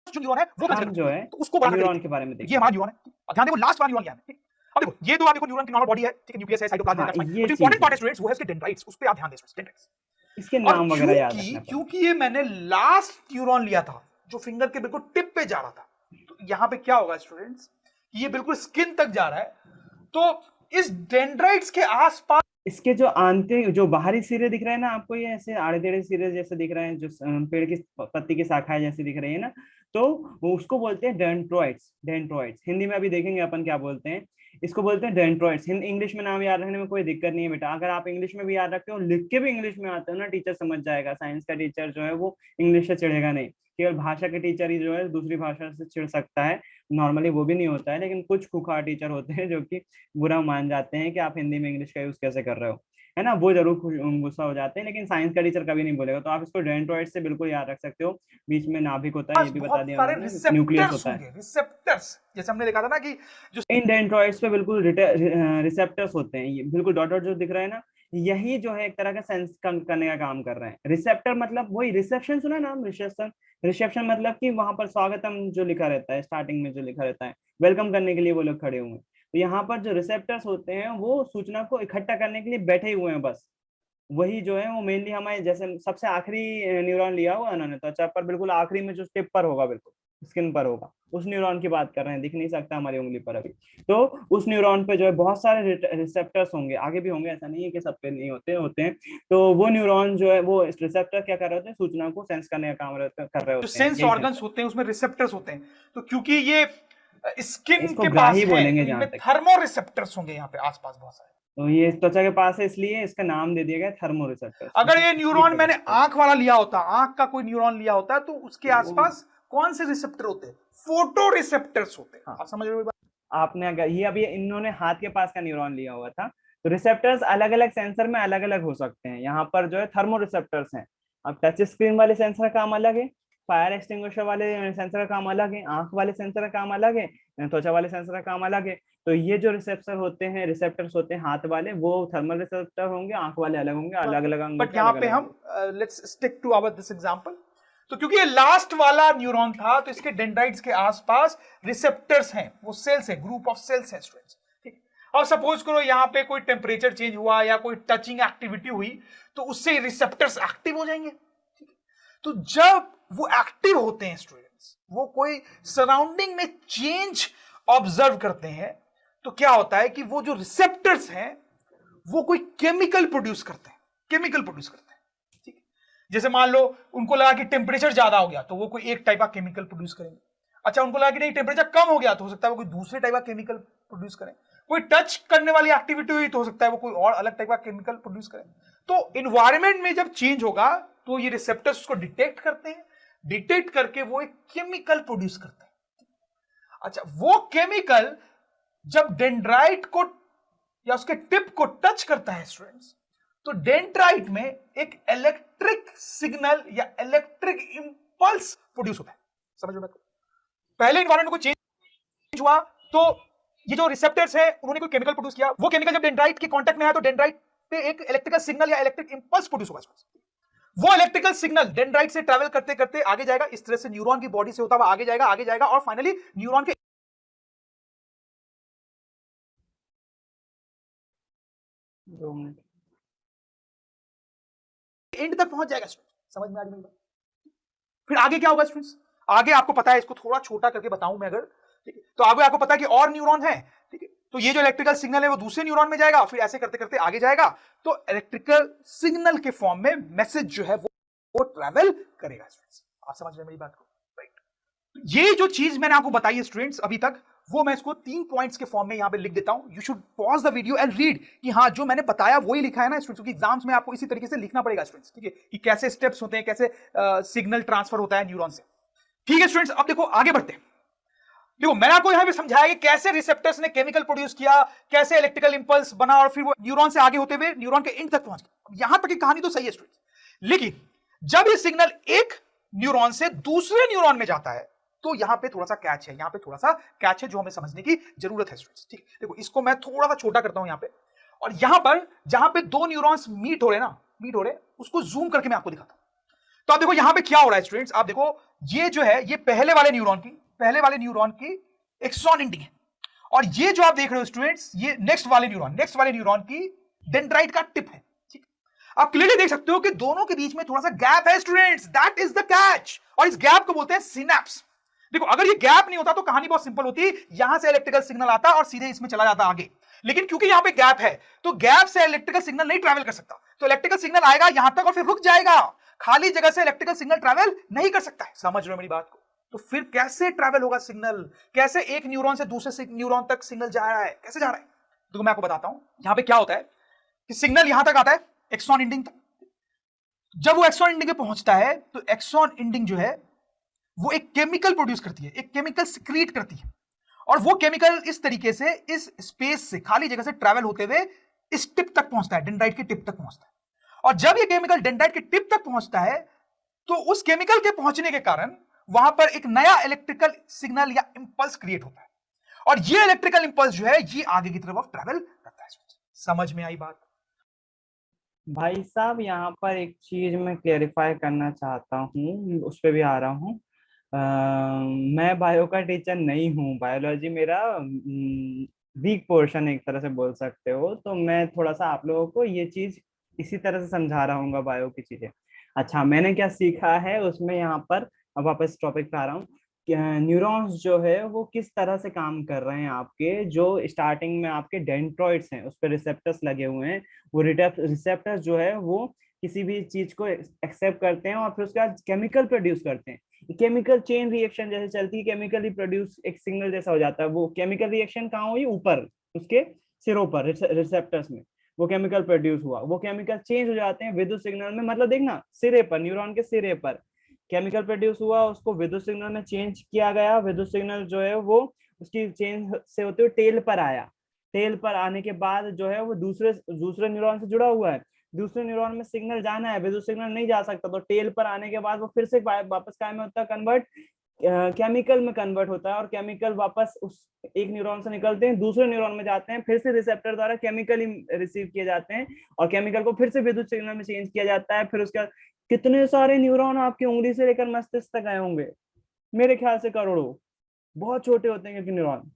जो न्यूरॉन है वो हम जो है तो उसको बड़ा न्यूरॉन के बारे में ये देखिए। हमारा न्यूरॉन है। अब ध्यान देखो लास्ट वाला न्यूरॉन क्या है, ठीक? अब देखो ये दो आप देखो न्यूरॉन की नॉर्मल बॉडी है, ठीक है, न्यूक्लियस है, साइटोप्लाज्म है, ये जो इंपॉर्टेंट पार्ट है स्टूडेंट्स वो है इसके डेंड्राइट्स, उस पे आप ध्यान दें स्टूडेंट्स, डेंड्राइट्स। इसके और नाम वगैरह याद रखना पड़ेगा। क्योंकि ये मैंने लास्ट न्यूरॉन लिया था जो फिंगर के बिल्कुल टिप पे जा रहा था, तो यहाँ पे क्या होगा स्टूडेंट्स, ये बिल्कुल स्किन तक जा रहा है। तो इस डेंड्राइट्स के आसपास इसके जो आंतरिक जो बाहरी सिरे दिख रहे हैं ना आपको, ये ऐसे आड़े टेढ़े सिरे जैसे दिख रहे हैं, जो पेड़ की पत्ती की शाखाएं जैसी दिख रही है ना, तो वो उसको बोलते हैं डेंड्रोइड्स। डेंड्रोइड्स हिंदी में अभी देखेंगे अपन क्या बोलते हैं, इसको बोलते हैं डेंड्रोइड्स। इंग्लिश में नाम याद रखने में कोई दिक्कत नहीं है बेटा। अगर आप इंग्लिश में भी याद रखते हो, लिख के भी इंग्लिश में आते हो ना, टीचर समझ जाएगा। साइंस का टीचर जो है वो इंग्लिश से चिढ़ेगा नहीं, केवल भाषा के टीचर ही जो है दूसरी भाषा से चिढ़ सकता है। नॉर्मली वो भी नहीं होता है, लेकिन कुछ खुखार टीचर होते हैं जो कि बुरा मान जाते हैं कि आप हिंदी में इंग्लिश का यूज कैसे कर रहे हो, है ना, वो जरूर गुस्सा हो जाते हैं। लेकिन साइंस का टीचर कभी नहीं बोलेगा। तो आप इसको डेंड्रोइड से बिल्कुल याद रख सकते हो। बीच में नाभिक होता है, ये भी बता दिया मैंने, न्यूक्लियस होता है। रिसेप्टर्स जैसे हमने देखा था ना कि जो इन डेंड्रोइड्स पे बिल्कुल रिसेप्टर्स होते हैं। ये बिल्कुल डॉट डॉट जो दिख रहा है ना, यही जो है एक तरह का सेंस करने का काम कर रहे हैं। रिसेप्टर मतलब वही रिसेप्शन, सुना नाम रिसेप्शन। रिसेप्शन मतलब कि वहां पर स्वागतम जो लिखा रहता है, स्टार्टिंग में जो लिखा रहता है, वेलकम करने के लिए वो लोग खड़े हुए हैं। तो यहाँ पर जो रिसेप्टर्स होते हैं वो सूचना को इकट्ठा करने के लिए बैठे हुए हैं बस। वही जो है वो मेनली हमारे जैसे सबसे आखिरी न्यूरॉन लिया हुआ उन्होंने, तो अच्छा पर बिल्कुल आखिरी में जो टिप पर होगा, बिल्कुल स्किन पर होगा, उस न्यूरॉन की बात कर रहे हैं। दिख नहीं सकता हमारी उंगली पर अभी। तो उस न्यूरॉन पे जो है बहुत सारे रिसेप्टर्स होंगे, आगे भी होंगे, ऐसा नहीं है कि सब पे नहीं होते हैं। तो वो न्यूरॉन जो है वो रिसेप्टर क्या कर रहे होते हैं? सूचना को सेंस करने का काम कर रहे होते हैं। सेंस ऑर्गन्स होते हैं उसमें रिसेप्टर्स होते हैं। तो क्योंकि ये स्किन इसको के पास ग्राही है, बोलेंगे जहाँ इनमें तक। थर्मो रिसेप्टर्स होंगे यहाँ पे आसपास बहुत सारे। तो ये त्वचा के पास है, इसलिए इसका नाम दे दिया गया थर्मो रिसेप्टर। अगर ये न्यूरॉन मैंने आंख वाला लिया होता, आंख का कोई न्यूरॉन लिया होता, तो उसके आसपास कौन से रिसेप्टर होते हैं? फोटो रिसेप्टर्स होते हैं। आप समझ रहे हो? आपने अगर ये अभी इन्होंने हाथ के पास का न्यूरॉन लिया हुआ था, तो रिसेप्टर्स अलग अलग सेंसर में अलग अलग हो सकते हैं। यहाँ पर जो है थर्मो रिसेप्टर्स हैं। अब टच स्क्रीन वाले सेंसर का काम अलग है, फायर एक्सटिंग्विशर वाले सेंसर का काम अलग है, आंख वाले सेंसर का काम अलग है, त्वचा वाले सेंसर का काम अलग है। तो ये जो रिसेप्टर होते हैं, रिसेप्टर्स होते हैं हाथ वाले, वो थर्मल रिसेप्टर होंगे, आंख वाले अलग होंगे, अलग अलग अंगों बट यहाँ पे हम let's stick to our this example. तो क्योंकि ये लास्ट वाला न्यूरॉन था, तो इसके डेंड्राइट्स के आसपास रिसेप्टर्स हैं, वो सेल्स हैं, ग्रुप ऑफ सेल्स हैं स्टूडेंट्स, ठीक। अब सपोज करो यहाँ पे कोई टेम्परेचर चेंज हुआ या कोई टचिंग एक्टिविटी हुई तो उससे रिसेप्टर्स एक्टिव हो जाएंगे। तो जब वो एक्टिव होते हैं स्टूडेंट्स, वो कोई सराउंडिंग में चेंज ऑब्जर्व करते हैं, तो क्या होता है कि वो जो रिसेप्टर्स हैं वो कोई केमिकल प्रोड्यूस करते हैं, केमिकल प्रोड्यूस करते हैं। ठीक है, जैसे मान लो उनको लगा कि टेम्परेचर ज्यादा हो गया तो वो कोई एक टाइप का केमिकल प्रोड्यूस करेंगे। अच्छा, उनको लगा कि नहीं टेम्परेचर कम हो गया तो हो सकता है वो कोई दूसरे टाइप का केमिकल प्रोड्यूस करें। कोई टच करने वाली एक्टिविटी हुई तो हो सकता है वो कोई और अलग टाइप का केमिकल प्रोड्यूस करें। तो इन्वायरमेंट में जब चेंज होगा तो ये रिसेप्टर्स उसको डिटेक्ट करते हैं, डिटेक्ट करके वो एक केमिकल प्रोड्यूस करते हैं। अच्छा, वो केमिकल जब डेंड्राइट को या उसके टिप को टच करता है स्टूडेंट्स, तो डेंड्राइट में एक इलेक्ट्रिक सिग्नल या इलेक्ट्रिक इंपल्स प्रोड्यूस होता है। समझ में? पहले इन्वायरमेंट को चेंज हुआ तो ये जो रिसेप्टर्स हैं उन्होंने कोई केमिकल प्रोड्यूस किया, वो केमिकल जब डेंड्राइट के कांटेक्ट में आया तो डेंड्राइट पे एक इलेक्ट्रिकल सिग्नल या इलेक्ट्रिक इंपल्स प्रोड्यूस होगा। वो इलेक्ट्रिकल सिग्नल डेंड्राइट से ट्रैवल करते करते आगे जाएगा, इस तरह से न्यूरॉन की बॉडी से होता हुआ आगे जाएगा और फाइनली न्यूरॉन के 2 मिनट एंड तक पहुंच जाएगा। समझ में आ रही है? फिर आगे क्या होगा स्टूडेंट्स? आगे आपको पता है, इसको थोड़ा छोटा करके बताऊं मैं अगर, ठीक है, तो आगे आपको पता है कि और न्यूरॉन है, ठीक है, तो ये जो इलेक्ट्रिकल सिग्नल है वो दूसरे न्यूरॉन में जाएगा, फिर ऐसे करते करते आगे जाएगा, तो इलेक्ट्रिकल सिग्नल के फॉर्म में मैसेज जो है वो ट्रैवल करेगा स्टूडेंट्स। आप समझ रहे हैं मेरी बात को? राइट। ये जो चीज मैंने आपको बताई है स्टूडेंट्स अभी तक, वो मैं इसको 3 पॉइंट्स के फॉर्म में यहां पे लिख देता हूं। You should pause the video and read कि हाँ जो मैंने बताया वही लिखा है ना स्टूडेंट्स, क्योंकि एग्जाम्स में आपको इसी तरीके से लिखना पड़ेगा स्टूडेंट्स, ठीक है, कि कैसे स्टेप्स होते हैं, कैसे सिग्नल ट्रांसफर होता है न्यूरॉन से। ठीक है स्टूडेंट्स, अब देखो आगे बढ़ते हैं। देखो मैंने आपको यहां पे समझाया कि कैसे रिसेप्टर्स ने केमिकल प्रोड्यूस किया, कैसे इलेक्ट्रिकल इंपल्स बना और फिर वो न्यूरॉन से आगे होते हुए न्यूरॉन के एंड तक पहुंच गया। यहां तक की कहानी तो सही है स्टूडेंट्स, लेकिन जब ये सिग्नल एक न्यूरॉन से दूसरे न्यूरॉन में जाता है तो यहां पे थोड़ा सा कैच है, यहां पे थोड़ा सा कैच है जो हमें समझने की जरूरत है स्टूडेंट्स। ठीक, देखो इसको मैं थोड़ा सा छोटा करता हूं यहां पे, और यहां पर जहां पे 2 न्यूरॉन्स मीट हो रहे उसको जूम करके मैं आपको दिखाता हूं। तो आप देखो यहां पे क्या हो रहा है स्टूडेंट्स, आप देखो ये जो है ये पहले वाले न्यूरॉन की एक्सॉन एंडिंग है, और ये जो आप देख रहे हो स्टूडेंट्स ये नेक्स्ट वाले न्यूरॉन की डेंड्राइट का टिप है। ठीक, आप क्लियरली देख सकते हो कि दोनों के बीच में थोड़ा सा गैप है students, that is the catch, और इस गैप को बोलते हैं सिनेप्स। देखो अगर ये गैप नहीं होता तो कहानी बहुत सिंपल होती, यहां से इलेक्ट्रिकल सिग्नल आता और सीधे इसमें चला जाता आगे, लेकिन क्योंकि यहां पे गैप है तो गैप से इलेक्ट्रिकल सिग्नल नहीं ट्रैवल कर सकता, तो इलेक्ट्रिकल सिग्नल आएगा यहां तक और फिर रुक जाएगा, खाली जगह से इलेक्ट्रिकल सिग्नल ट्रैवल नहीं कर सकता है। समझ रहे हो मेरी बात को? तो फिर कैसे ट्रैवल होगा सिग्नल, कैसे एक न्यूरॉन से दूसरे न्यूरॉन तक सिग्नल जा रहा है, कैसे जा रहा है? तो मैं आपको बताता हूं यहां पे क्या होता है कि सिग्नल यहां तक आता है एक्सॉन एंडिंग तक, जब वो एक्सॉन एंडिंग पे पहुंचता है तो एक्सॉन एंडिंग जो है वो एक केमिकल प्रोड्यूस करती है, एक केमिकल सिक्रीट करती है, और वो केमिकल इस तरीके से इस स्पेस से खाली जगह से ट्रैवल होते हुए इस टिप तक पहुंचता है, डेंड्राइट के टिप तक पहुंचता है, और जब ये केमिकल डेंड्राइट के टिप तक पहुंचता है तो उस केमिकल के पहुंचने के कारण वहां पर एक नया इलेक्ट्रिकल सिग्नल या इंपल्स क्रिएट होता है, और ये इलेक्ट्रिकल इंपल्स जो है ये आगे की तरफ ट्रैवल करता है। समझ में आई बात? भाई साहब यहाँ पर एक चीज मैं क्लेरिफाई करना चाहता हूँ, उस पर भी आ रहा हूँ। मैं बायो का टीचर नहीं हूँ, बायोलॉजी मेरा वीक पोर्शन एक तरह से बोल सकते हो, तो मैं थोड़ा सा आप लोगों को ये चीज इसी तरह से समझा रहा हूँ बायो की चीजें। अच्छा, मैंने क्या सीखा है उसमें यहाँ पर, अब वापस टॉपिक पे आ रहा हूँ। न्यूरॉन्स जो है वो किस तरह से काम कर रहे हैं आपके, जो स्टार्टिंग में आपके डेंड्रॉइड्स हैं उस पर रिसेप्टर्स लगे हुए हैं, वो रिसेप्टर्स जो है वो किसी भी चीज को एक्सेप्ट करते हैं और फिर उसके बाद केमिकल प्रोड्यूस करते हैं। केमिकल चेन रिएक्शन जैसे चलती है, केमिकली प्रोड्यूस एक सिग्नल जैसा हो जाता है। वो केमिकल रिएक्शन कहाँ हुई? ऊपर उसके सिरों पर रिसेप्टर्स में वो केमिकल प्रोड्यूस हुआ, वो केमिकल चेंज हो जाते हैं विद्युत सिग्नल में, मतलब देखना सिरे पर, न्यूरॉन के सिरे पर केमिकल प्रोड्यूस हुआ, उसको विद्युत सिग्नल में चेंज किया गया, विद्युत सिग्नल जो है वो उसकी चेंज से होते हुए टेल पर आया, टेल पर आने के बाद जो है वो दूसरे न्यूरॉन से जुड़ा हुआ है, दूसरे न्यूरॉन में सिग्नल जाना है, विद्युत सिग्नल नहीं जा सकता, तो टेल पर आने के बाद वो फिर से वापस काय में होता है कन्वर्ट, केमिकल में कन्वर्ट होता है, और केमिकल वापस उस एक न्यूरॉन से निकलते हैं दूसरे न्यूरॉन में जाते हैं, फिर से रिसेप्टर द्वारा केमिकली रिसीव किए जाते हैं और केमिकल को फिर से विद्युत सिग्नल में चेंज किया जाता है। फिर उसके कितने सारे न्यूरॉन आपकी उंगली से लेकर मस्तिष्क तक आए होंगे, मेरे ख्याल से करोड़ों, बहुत छोटे होते हैं क्योंकि न्यूरॉन,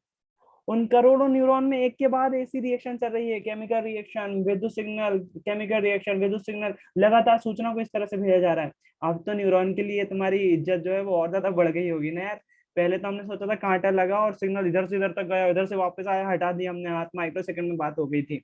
उन करोड़ों न्यूरॉन में एक के बाद ऐसी रिएक्शन चल रही है, केमिकल रिएक्शन, विद्युत सिग्नल, केमिकल रिएक्शन, विद्युत सिग्नल, लगातार सूचना को इस तरह से भेजा जा रहा है। अब तो न्यूरॉन के लिए तुम्हारी इज्जत जो है वो और ज्यादा बढ़ गई होगी ना यार। पहले तो हमने सोचा था कांटा लगा और सिग्नल इधर से इधर तक गया, इधर से वापस आया, हटा दिया हमने, हाथ माइक्रो सेकंड में बात हो गई थी।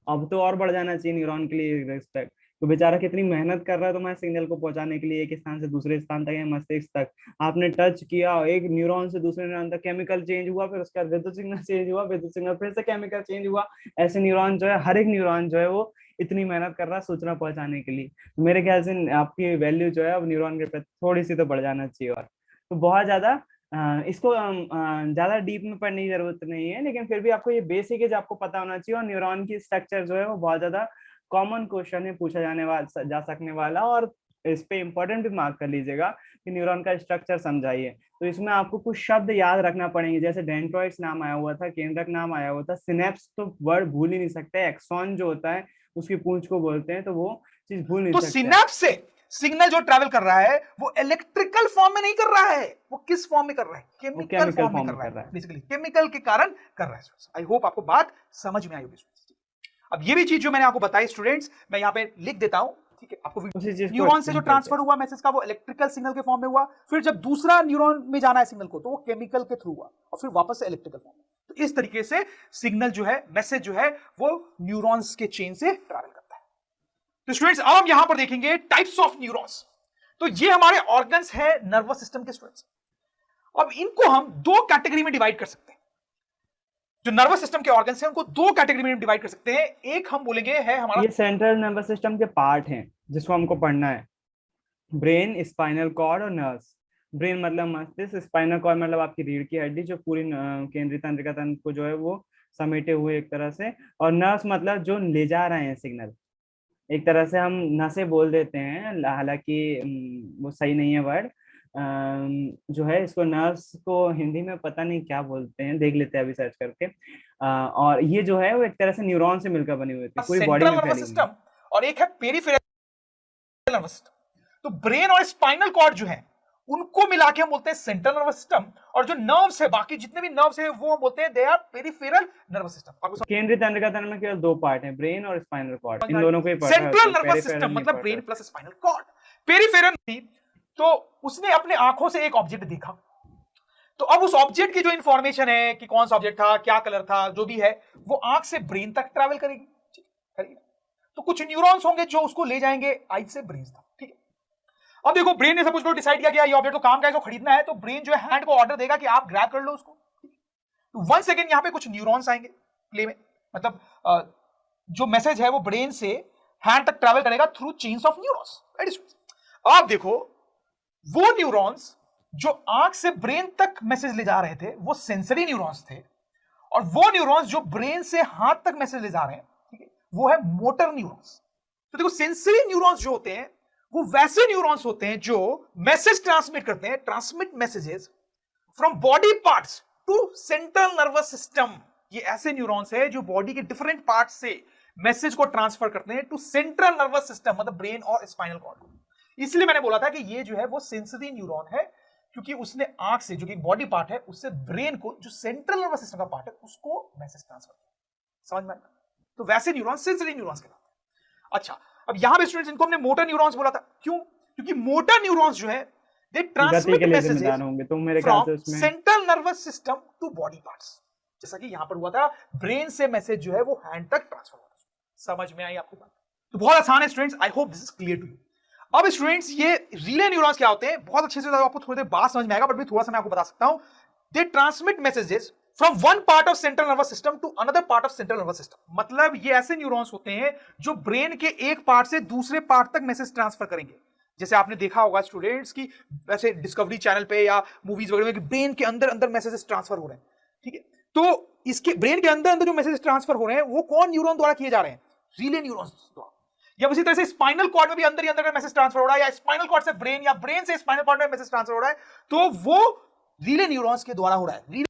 अब तो और बढ़ जाना चाहिए न्यूरॉन के लिए रिस्पेक्ट। तो बेचारा कितनी मेहनत कर रहा है तुम्हारे सिग्नल को पहुंचाने के लिए, एक स्थान से दूसरे स्थान तक या मस्तिष्क तक। आपने टच किया, एक न्यूरॉन से दूसरे न्यूरॉन तक केमिकल चेंज हुआ, फिर उसका विद्युत सिग्नल चेंज हुआ, विद्युत सिग्नल फिर से केमिकल चेंज हुआ। ऐसे न्यूरॉन जो है, हर एक न्यूरॉन जो है वो इतनी मेहनत कर रहा है सूचना पहुंचाने के लिए। तो मेरे ख्याल से आपकी वैल्यू जो है अब न्यूरॉन के प्रति थोड़ी सी तो बढ़ जाना चाहिए। और तो बहुत ज्यादा इसको ज्यादा डीप में पढ़ने की जरूरत नहीं है, लेकिन फिर भी आपको ये बेसिक है जो आपको पता होना चाहिए। और न्यूरॉन की स्ट्रक्चर जो है वो बहुत ज्यादा कॉमन क्वेश्चन है, पूछा जाने वाला, जा सकने वाला। और इस पे इम्पोर्टेंट भी मार्क कर लीजिएगा कि न्यूरॉन का स्ट्रक्चर समझाइए। तो इसमें आपको कुछ शब्द याद रखना पड़ेंगे, जैसे डेंड्राइट्स नाम आया हुआ था, केंद्रक नाम आया हुआ था, सिनेप्स तो वर्ड भूल ही नहीं सकते, एक्सॉन जो होता है उसकी पूंछ को बोलते हैं, तो वो चीज भूल नहीं तो सकते। सिनेप्स से सिग्नल जो ट्रैवल कर रहा है वो इलेक्ट्रिकल फॉर्म में नहीं कर रहा है, वो किस फॉर्म में कर रहा है? केमिकल फॉर्म में कर रहा है। बेसिकली केमिकल के कारण कर रहा है। आई होप आपको बात समझ में आई होगी। अब ये भी चीज जो मैंने आपको बताई स्टूडेंट्स, मैं यहाँ पे लिख देता हूं, ठीक है? आपको न्यूरॉन से जो ट्रांसफर हुआ मैसेज का वो इलेक्ट्रिकल सिग्नल के फॉर्म में हुआ, फिर जब दूसरा न्यूरॉन में जाना है सिग्नल को तो वो केमिकल के थ्रू हुआ, और फिर वापस से इलेक्ट्रिकल फॉर्म में। तो इस तरीके से सिग्नल जो है, मैसेज जो है, वो न्यूरॉन्स के चेन से ट्रैवल करता है। तो स्टूडेंट्स अब हम यहां पर देखेंगे टाइप्स ऑफ न्यूरॉन्स। तो ये हमारे ऑर्गन्स है नर्वस सिस्टम के स्टूडेंट्स। अब इनको हम दो कैटेगरी में डिवाइड कर सकते हैं। जो नर्वस सिस्टम के ऑर्गन्स हैं उनको दो कैटेगरी में डिवाइड कर सकते हैं। एक हम बोलेंगे है हमारा, ये सेंट्रल नर्वस सिस्टम के पार्ट हैं जिसको हमको पढ़ना है, ब्रेन, स्पाइनल कॉर्ड और नर्व्स। ब्रेन मतलब मस्तिष्क, स्पाइनल कॉर्ड मतलब आपकी रीढ़ की हड्डी जो पूरी केंद्रीय तंत्रिका तंत्र को जो है वो समेटे हुए एक तरह से, और नर्व्स मतलब जो ले जा रहे हैं सिग्नल। एक तरह से हम नसें बोल देते हैं, हालांकि वो सही नहीं है वर्ड, जो है इसको नर्व्स को हिंदी में पता नहीं क्या बोलते हैं, देख लेते हैं अभी सर्च करके। और ये जो है वो एक तरह से न्यूरॉन से मिलकर बनी हुई थी, पूरी बॉडी में फैली हुई है। और एक है पेरिफेरल नर्वस सिस्टम। तो ब्रेन और स्पाइनल कॉर्ड जो है उनको मिला के हम बोलते हैं सेंट्रल नर्वस सिस्टम, और जो नर्व्स है, बाकी जितने भी नर्व्स है वो हम बोलते हैं they are peripheral nervous system. केंद्रीय तंत्रिका तंत्र में केवल दो पार्ट हैं, ब्रेन और स्पाइनल कॉर्ड, इन दोनों को ही पढ़ा है। सेंट्रल नर्वस सिस्टम मतलब brain plus spinal cord. Peripheral थी तो उसने अपने आंखों से एक ऑब्जेक्ट देखा, तो अब उस ऑब्जेक्ट की जो इंफॉर्मेशन है कि कौन सा ऑब्जेक्ट था, क्या कलर था, जो भी है, वो आंख से ब्रेन तक ट्रैवल करेगी। तो कुछ न्यूरॉन्स होंगे जो उसको ले जाएंगे आई से ब्रेन तक, ठीक है? अब देखो ब्रेन ने सब कुछ डिसाइड किया कि ये ऑब्जेक्ट को काम का है, इसको खरीदना है, तो ब्रेन जो है हैंड को ऑर्डर देगा कि आप ग्रैब कर लो उसको। तो 1 सेकेंड यहां पे कुछ न्यूरॉन्स आएंगे प्ले में, मतलब जो मैसेज है वो ब्रेन से हैंड तक ट्रैवल करेगा थ्रू चेन्स ऑफ न्यूरॉन्स। आप देखो वो न्यूरॉन्स जो आंख से ब्रेन तक मैसेज ले जा रहे थे वो सेंसरी न्यूरॉन्स थे, और वो न्यूरॉन्स जो ब्रेन से हाथ तक मैसेज ले जा रहे हैं, ठीक है, वो है मोटर न्यूरॉन्स। तो देखो सेंसरी न्यूरॉन्स जो होते हैं वो वैसे न्यूरॉन्स होते हैं जो मैसेज ट्रांसमिट करते हैं, transmit messages from body parts to central nervous system. ये ऐसे न्यूरॉन्स है जो बॉडी के डिफरेंट पार्ट्स से मैसेज को ट्रांसफर करते हैं टू सेंट्रल नर्वस सिस्टम, मतलब ब्रेन और स्पाइनल कॉर्ड। इसलिए मैंने बोला था कि ये जो है वो सेंसरी न्यूरॉन है, क्योंकि उसने आंख से, जो कि बॉडी पार्ट है, उससे ब्रेन को, जो सेंट्रल नर्वस सिस्टम का पार्ट है, उसको मैसेज ट्रांसफर किया। समझ में आया? तो वैसे न्यूरॉन सेंसरी न्यूरॉन्स कहलाते हैं। अच्छा, अब यहां पे स्टूडेंट्स इनको हमने मोटर न्यूरॉन्स बोला था। क्यों? क्योंकि मोटर न्यूरॉन्स जो है दे ट्रांसमिट मैसेजेस होंगे, तो मेरे ख्याल से उसमें central nervous system to body parts, जैसा कि यहां पर हुआ था, ब्रेन से मैसेज जो है वो हैंड तक ट्रांसफर हुआ। समझ में आई आपको बात? तो बहुत आसान है students, I hope this is clear to you. अब स्टूडेंट्स ये रिले न्यूरॉन्स क्या होते हैं, बहुत अच्छे से आपको थोड़ी देर बाद समझ में आएगा, बट भी थोड़ा सा मैं आपको बता सकता हूं। They transmit messages from one part of central nervous system to another part of central nervous system. मतलब ये ऐसे न्यूरॉन्स होते हैं जो ब्रेन के एक पार्ट से दूसरे पार्ट तक मैसेज ट्रांसफर करेंगे। जैसे आपने देखा होगा स्टूडेंट्स की वैसे डिस्कवरी चैनल पे या मूवीज वगैरह में कि ब्रेन के अंदर अंदर मैसेजेस ट्रांसफर हो रहे हैं, ठीक है? तो इसके ब्रेन के अंदर अंदर जो मैसेज ट्रांसफर हो रहे हैं वो कौन न्यूरॉन द्वारा किए जा रहे हैं? रिले न्यूरॉन्स द्वारा। या उसी तरह से स्पाइनल कॉर्ड में भी अंदर ही अंदर मैसेज ट्रांसफर हो रहा है, या स्पाइनल कॉर्ड से ब्रेन या ब्रेन से स्पाइनल कॉर्ड में मैसेज ट्रांसफर हो रहा है, तो वो रिले न्यूरॉन्स के द्वारा हो रहा है।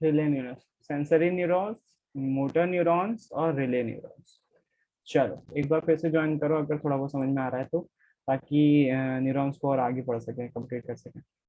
Relay neurons, sensory neurons, motor neurons और रिले न्यूरॉन्स। चलो एक बार फिर से ज्वाइन करो अगर थोड़ा बहुत समझ में आ रहा है तो, ताकि न्यूरॉन्स को और आगे बढ़ सके, कंप्लीट कर सके।